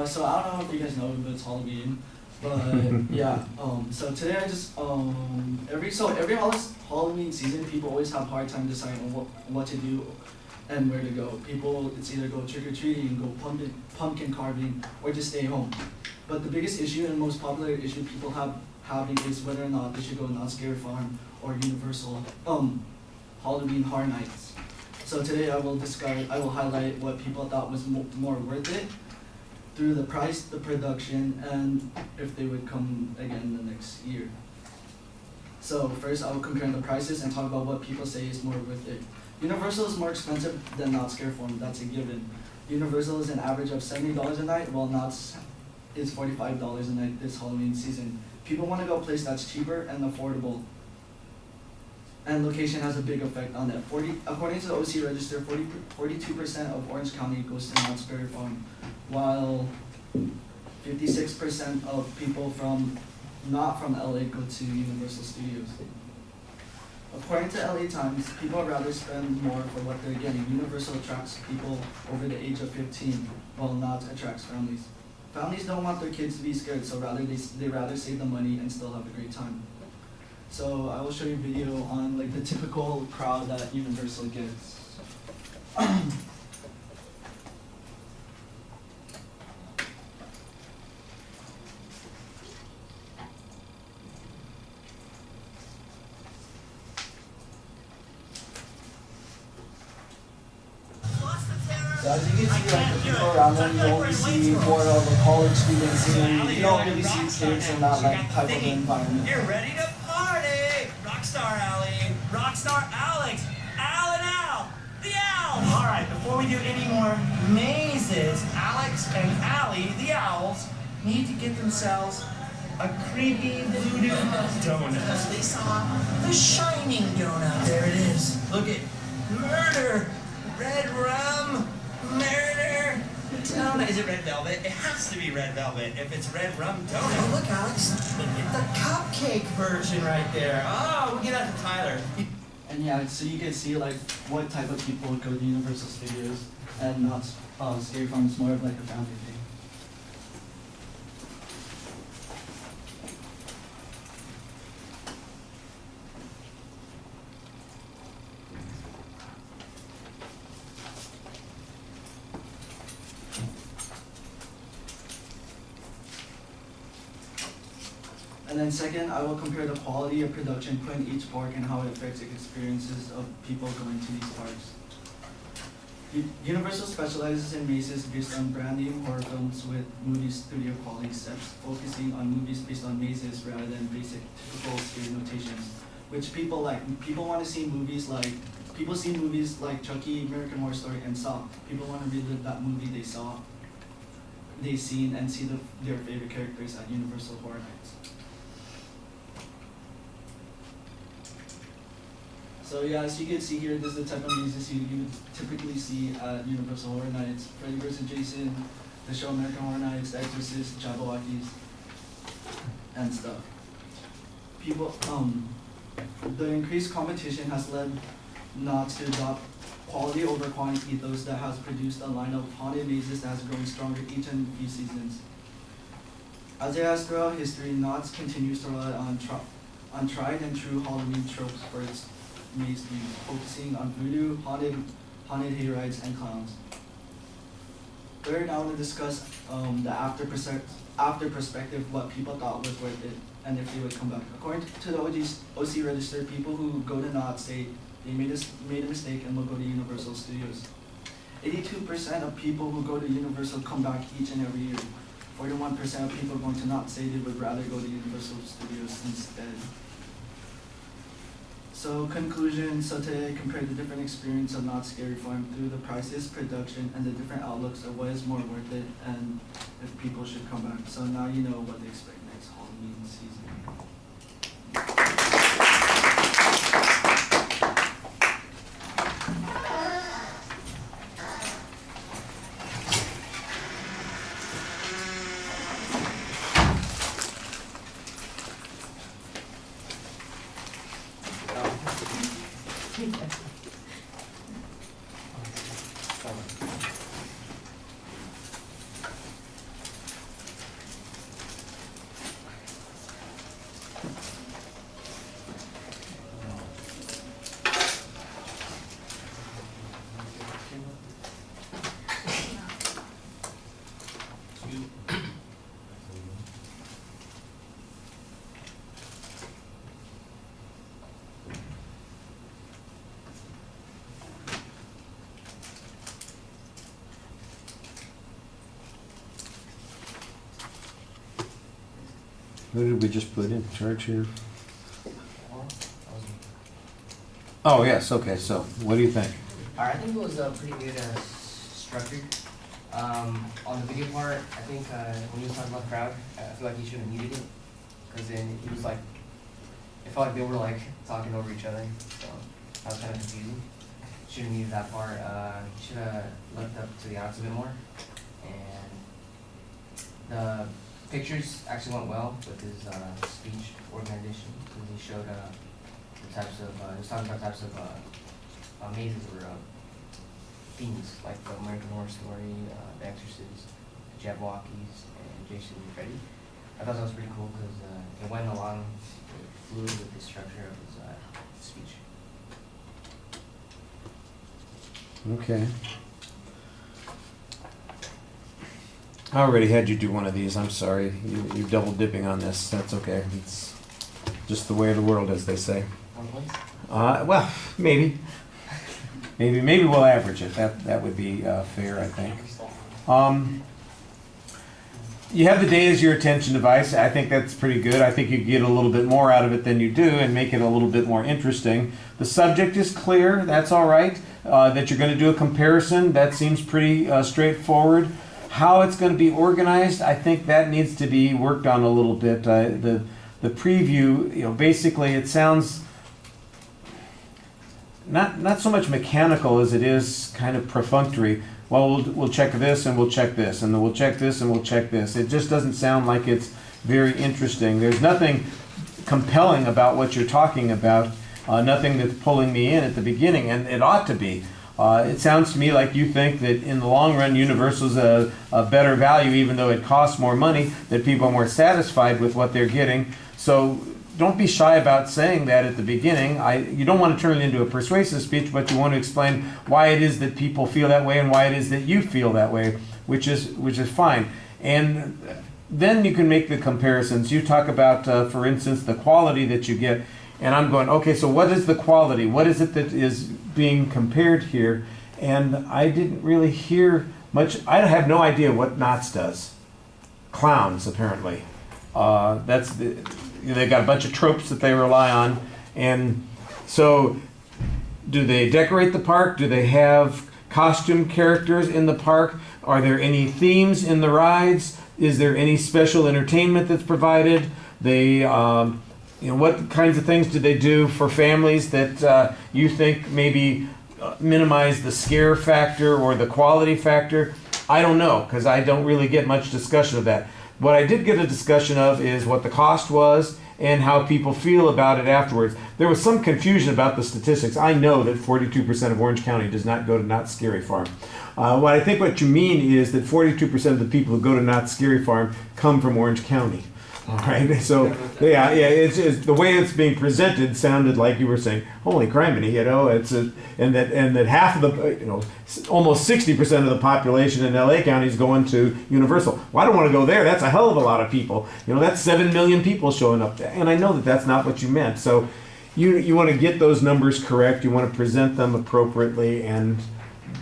So I don't know if you guys know, but it's Halloween. But yeah, so today I just every Halloween season, people always have a hard time deciding on what to do and where to go. People, it's either go trick or treating, go pumpkin carving, or just stay home. But the biggest issue and most popular issue people have having is whether or not they should go Knott's Scary Farm or Universal Halloween Horror Nights. So today I will highlight what people thought was more worth it through the price, the production, and if they would come again the next year. So first I will compare the prices and talk about what people say is more worth it. Universal is more expensive than Knott's Scary Farm, that's a given. Universal is an average of $70 a night, while Knott's is $45 a night this Halloween season. People want to go a place that's cheaper and affordable. And location has a big effect on that. According to the OC Register, 42% of Orange County goes to Knott's Scary Farm, while 56% of people not from LA go to Universal Studios. According to LA Times, people would rather spend more for what they're getting. Universal attracts people over the age of 15, while Knott's attracts families. Families don't want their kids to be scared, so they rather save the money and still have a great time. So I will show you a video on like the typical crowd that Universal gets. So as you can see, like the people around them, you only see more of a college students, and you don't really see kids in that like type of environment. You're ready to party! Rockstar Allie, Rockstar Alex, Al and Al, the Owls! Alright, before we do any more mazes, Alex and Allie, the Owls, need to get themselves a creepy voodoo donut. Because they saw the shining donut. There it is. Look at murder, red rum, murder, donut. Is it red velvet? It has to be red velvet if it's red rum donut. Oh, look, Alex. The cupcake version right there. Oh, we'll get out to Tyler. And yeah, so you can see like what type of people go to Universal Studios, and not Scary Farm is more of like a family thing. And then second, I will compare the quality of production put in each park and how it affects the experiences of people going to these parks. Universal specializes in mazes based on brand name horror films with movie studio quality sets, focusing on movies based on mazes rather than basic typical scary notations, which people like. People want to see movies like, people see movies like Chucky, American Horror Story, and Saw. People want to relive that movie they've seen and see their favorite characters at Universal Horror Nights. So yeah, as you can see here, this is the type of mazes you would typically see at Universal Horror Nights. Freddy vs. Jason, the show American Horror Nights, The Exorcist, Jabberwockies, and stuff. The increased competition has led Knott's to adopt quality over quantity ethos that has produced a line of haunted mazes that has grown stronger each and few seasons. As it has throughout history, Knott's continues to rely on tried and true Halloween tropes for its maze themes, focusing on voodoo, haunted hayrides, and clowns. Third, I want to discuss the after perspective, what people thought was worth it, and if they would come back. According to the OC Register, people who go to Knott's say they made a mistake and will go to Universal Studios. 82% of people who go to Universal come back each and every year. 41% of people going to Knott's say they would rather go to Universal Studios instead. So conclusion, so today I compared the different experience of Knott's Scary Farm through the prices, production, and the different outlooks of what is more worth it and if people should come back. So now you know what to expect next Halloween season. Who did we just put in charge here? Oh, yes, okay, so what do you think? Alright, I think it was pretty good structured. On the video part, I think when he was talking about the crowd, I feel like he should have muted it. Because then he was like, it felt like they were like talking over each other. So that was kind of confusing. Should have muted that part. He should have left up to the audience a bit more. And the pictures actually went well with his speech organization. Because he showed the types of, he was talking about types of mazes or themes, like the American Horror Story, The Exorcist, the Jabberwockies, and Jason and Freddy. I thought that was pretty cool because it went along fluid with the structure of his speech. Okay. I already had you do one of these, I'm sorry. You're double dipping on this, that's okay. It's just the way of the world, as they say. 1 point? Well, maybe. Maybe we'll average it. That would be fair, I think. You have the data as your attention device. I think that's pretty good. I think you get a little bit more out of it than you do and make it a little bit more interesting. The subject is clear. That's all right. That you're going to do a comparison, that seems pretty straightforward. How it's going to be organized, I think that needs to be worked on a little bit. The preview, basically it sounds not so much mechanical as it is kind of perfunctory. Well, we'll check this and we'll check this and then we'll check this and we'll check this. It just doesn't sound like it's very interesting. There's nothing compelling about what you're talking about, nothing that's pulling me in at the beginning, and it ought to be. It sounds to me like you think that in the long run Universal's a better value, even though it costs more money, that people are more satisfied with what they're getting. So don't be shy about saying that at the beginning. You don't want to turn it into a persuasive speech, but you want to explain why it is that people feel that way and why it is that you feel that way, which is fine. And then you can make the comparisons. You talk about, for instance, the quality that you get, and I'm going, okay, so what is the quality? What is it that is being compared here? And I didn't really hear much. I have no idea what Knott's does. Clowns, apparently. They've got a bunch of tropes that they rely on. And so do they decorate the park? Do they have costume characters in the park? Are there any themes in the rides? Is there any special entertainment that's provided? What kinds of things do they do for families that you think maybe minimize the scare factor or the quality factor? I don't know, because I don't really get much discussion of that. What I did get a discussion of is what the cost was and how people feel about it afterwards. There was some confusion about the statistics. I know that 42% of Orange County does not go to Knott's Scary Farm. What you mean is that 42% of the people who go to Knott's Scary Farm come from Orange County. All right, so it's the way it's being presented sounded like you were saying, "Holy criminy!" And that half of the, almost 60% of the population in LA County is going to Universal. Well, I don't want to go there. That's a hell of a lot of people. That's 7 million people showing up there. And I know that that's not what you meant. So you want to get those numbers correct. You want to present them appropriately, and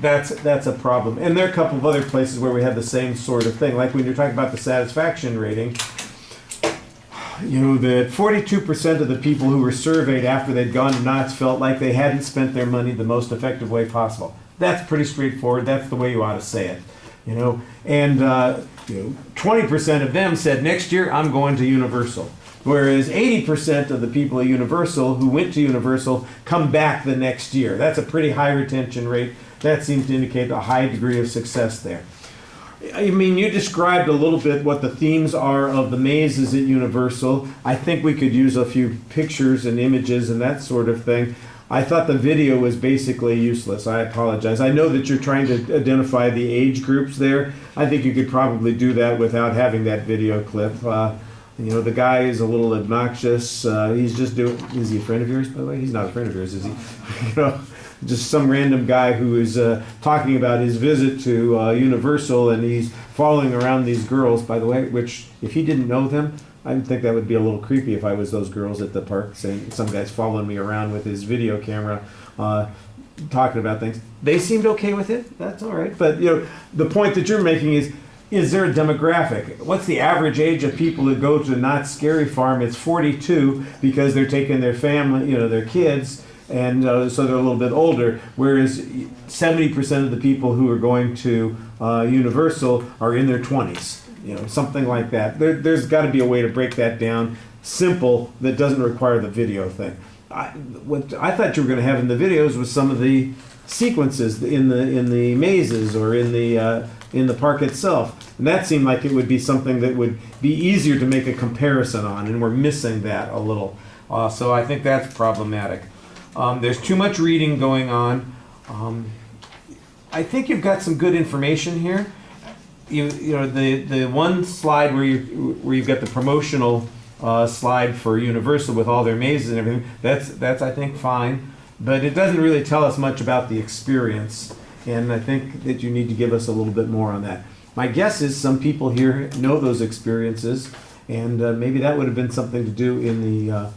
that's a problem. And there are a couple of other places where we have the same sort of thing, like when you're talking about the satisfaction rating. That 42% of the people who were surveyed after they'd gone to Knott's felt like they hadn't spent their money the most effective way possible. That's pretty straightforward. That's the way you ought to say it. And 20% of them said, next year I'm going to Universal. Whereas 80% of the people at Universal who went to Universal come back the next year. That's a pretty high retention rate. That seems to indicate a high degree of success there. You described a little bit what the themes are of the mazes at Universal. I think we could use a few pictures and images and that sort of thing. I thought the video was basically useless. I apologize. I know that you're trying to identify the age groups there. I think you could probably do that without having that video clip. The guy is a little obnoxious. He's just doing... Is he a friend of yours, by the way? He's not a friend of yours, is he? Just some random guy who is talking about his visit to Universal, and he's following around these girls, by the way, which, if he didn't know them, I would think that would be a little creepy if I was those girls at the park, saying some guy's following me around with his video camera, talking about things. They seemed okay with it. That's all right. But, the point that you're making is is there a demographic? What's the average age of people that go to Knott's Scary Farm? It's 42 because they're taking their family, you know, their kids, and so they're a little bit older. Whereas 70% of the people who are going to Universal are in their 20s, you know, something like that. There's got to be a way to break that down, simple, that doesn't require the video thing. What I thought you were going to have in the videos was some of the sequences in the mazes or in the park itself. And that seemed like it would be something that would be easier to make a comparison on, and we're missing that a little. So I think that's problematic. There's too much reading going on. I think you've got some good information here. You know the one slide where you've got the promotional slide for Universal with all their mazes and everything. That's I think fine, but it doesn't really tell us much about the experience. And I think that you need to give us a little bit more on that. My guess is some people here know those experiences, and maybe that would have been something to do in the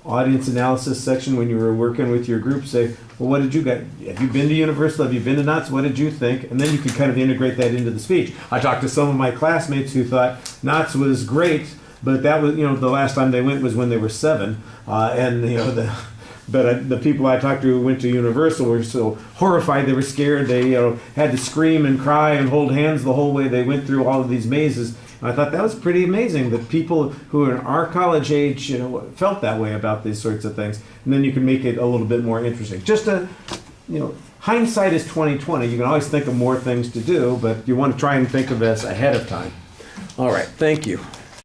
audience analysis section when you were working with your group. Say, well, what did you get? Have you been to Universal? Have you been to Knott's? What did you think? And then you could kind of integrate that into the speech. I talked to some of my classmates who thought Knott's was great, but that was, you know, the last time they went was when they were 7, and you know But the people I talked to who went to Universal were so horrified, they were scared, they had to scream and cry and hold hands the whole way they went through all of these mazes. And I thought that was pretty amazing that people who are in our college age, you know, felt that way about these sorts of things. And then you can make it a little bit more interesting. Just hindsight is 20/20. You can always think of more things to do, but you want to try and think of this ahead of time. All right, thank you.